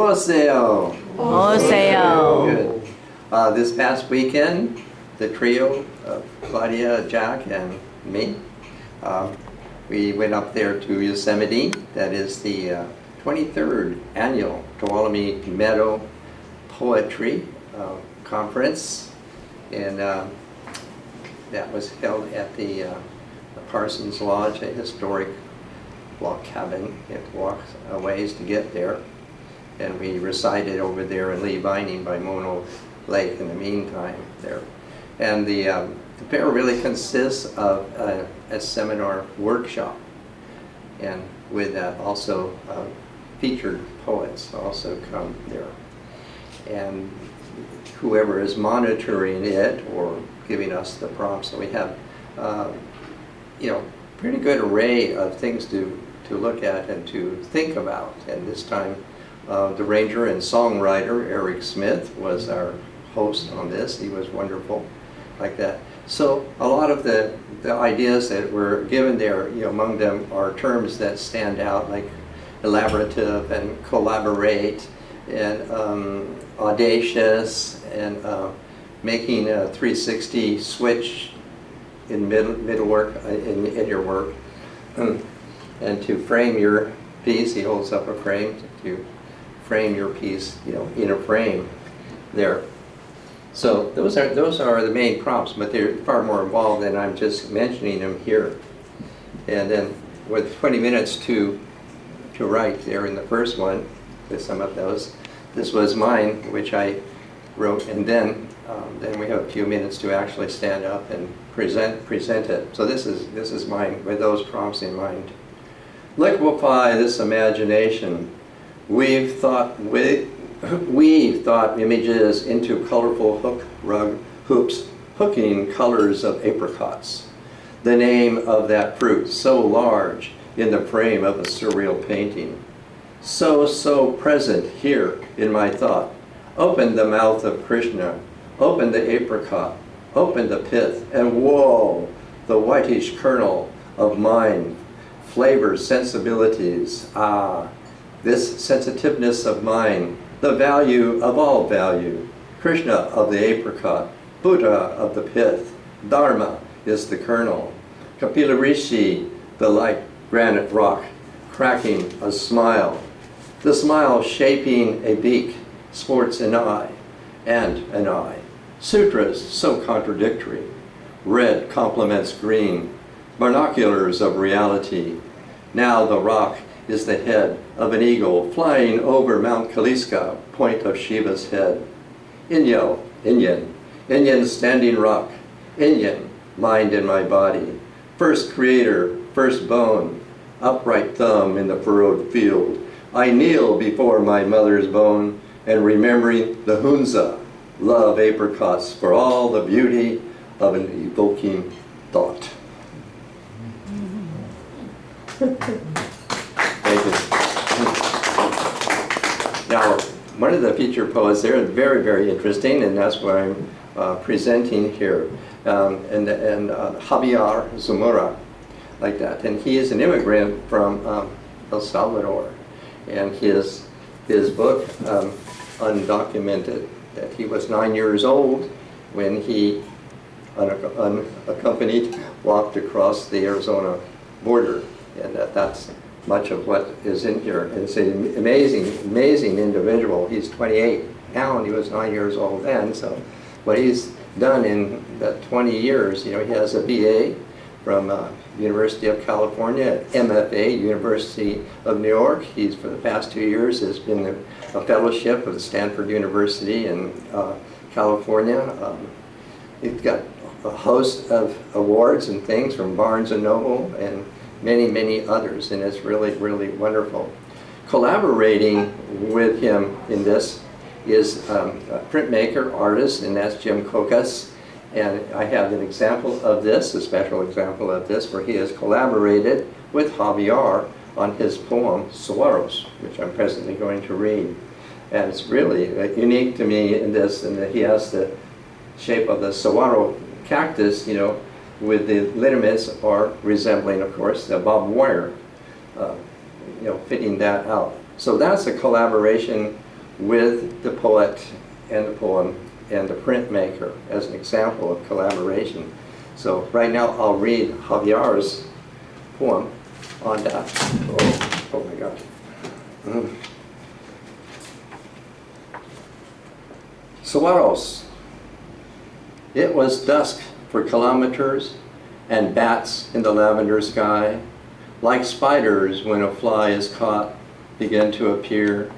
Oseo. Oseo. Good. This past weekend, the trio of Claudia, Jack, and me, we went up there to Yosemite. That is the 23rd annual Tuolumne Meadow Poetry Conference, and that was held at the Parsons Lodge, a historic log cabin. It walks a ways to get there, and we resided over there in Lee Vining by Mono Lake in the meantime there. And the fair really consists of a seminar workshop, and with that also featured poets also come there. And whoever is monitoring it or giving us the prompts, so we have pretty good array of things to look at and to think about. And this time the ranger and songwriter Eric Smith was our host on this. He was wonderful like that. So a lot of the ideas that were given there, among them are terms that stand out, like elaborative and collaborate and audacious and making a 360 switch in middle work, in your work. And to frame your piece, he holds up a frame, to frame your piece, in a frame there. So those are the main prompts, but they're far more involved than I'm just mentioning them here. And then with 20 minutes to write there in the first one, with some of those, this was mine, which I wrote, and then we have a few minutes to actually stand up and present it. So this is mine with those prompts in mind. Liquefy this imagination. We've thought images into colorful hoops, hooking colors of apricots. The name of that fruit so large in the frame of a surreal painting. So present here in my thought. Open the mouth of Krishna, open the apricot, open the pith, and whoa, the whitish kernel of mind, flavors, sensibilities. This sensitiveness of mine, the value of all value. Krishna of the apricot, Buddha of the pith, Dharma is the kernel. Kapila Rishi, the light granite rock, cracking a smile. The smile shaping a beak, sports an eye, and an eye. Sutras so contradictory. Red complements green, binoculars of reality. Now the rock is the head of an eagle flying over Mount Kaliska, point of Shiva's head. Inyo, Inyan standing rock, Inyan, mind in my body. First creator, first bone, upright thumb in the furrowed field. I kneel before my mother's bone, and remembering the Hunza, love apricots for all the beauty of an evoking thought. Thank you. Now, one of the featured poets there is very, very interesting, and that's what I'm presenting here. And Javier Zamora, like that. And he is an immigrant from El Salvador. And his book, Undocumented, that he was 9 years old when he, unaccompanied, walked across the Arizona border. And that's much of what is in here. And it's an amazing individual. He's 28 now, and he was 9 years old then. So what he's done in the 20 years, he has a BA from University of California, MFA, University of New York. He's, for the past 2 years, has been a fellowship of Stanford University in California. He's got a host of awards and things from Barnes & Noble and many others, and it's really, really wonderful. Collaborating with him in this is a printmaker, artist, and that's Jim Kokas. And I have an example of this, a special example of this, where he has collaborated with Javier on his poem, Saguaros, which I'm presently going to read. And it's really unique to me in this, in that he has the shape of the saguaro cactus, with the lineaments are resembling, of course, the barbed wire, fitting that out. So that's a collaboration with the poet and the poem and the printmaker as an example of collaboration. So right now I'll read Javier's poem on that. Oh my God. Saguaros. It was dusk for kilometers, and bats in the lavender sky, like spiders when a fly is caught, began to appear.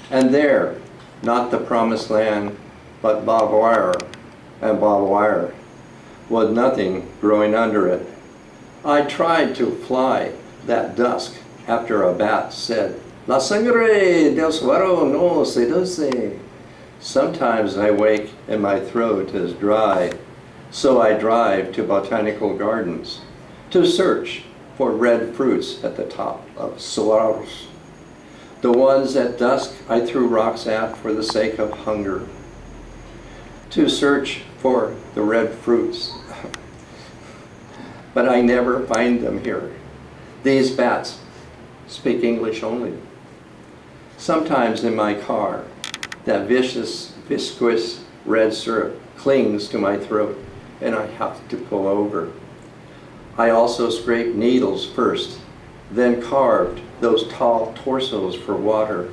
And there, not the promised land, but barbed wire and barbed wire, with nothing growing under it. I tried to fly that dusk after a bat said, "La sangre del suero no se dulce." Sometimes I wake and my throat is dry, so I drive to botanical gardens to search for red fruits at the top of saguaros. The ones at dusk I threw rocks at for the sake of hunger, to search for the red fruits. But I never find them here. These bats speak English only. Sometimes in my car, that viscous red syrup clings to my throat and I have to pull over. I also scraped needles first, then carved those tall torsos for water.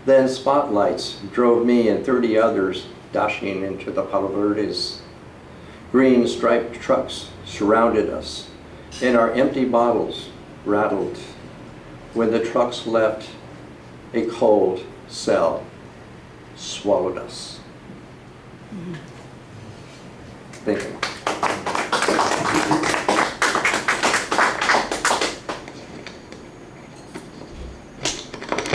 Then spotlights drove me and 30 others dashing into the Palo Verdes. Green striped trucks surrounded us, and our empty bottles rattled. When the trucks left, a cold cell swallowed us. Thank you.